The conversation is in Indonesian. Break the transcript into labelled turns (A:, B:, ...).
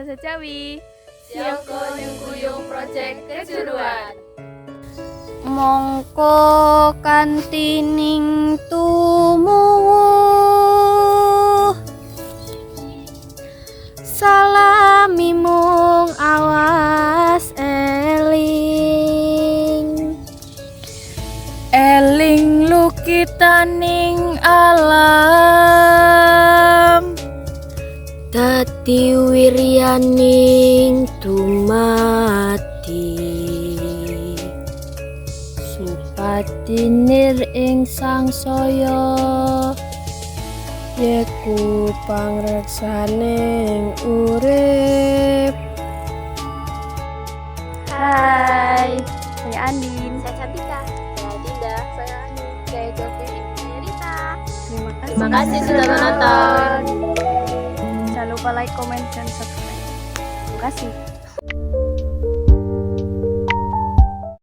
A: Secawi.
B: Sioko Nyungkuyung Project Kejuruan.
C: Mongko kantining tumuwuh salami mung awas eling lukitaning alam dadi wiryaning dumati supadinir ing sangsaya yeku pangreksaning urip.
A: Hai, saya Andin.
B: Saya Cantika. Saya Dinda. Saya Ani. Saya Jovi. Saya Rita.
A: Terima kasih
B: sudah menonton.
A: Jangan lupa like, comment, dan subscribe. Terima kasih.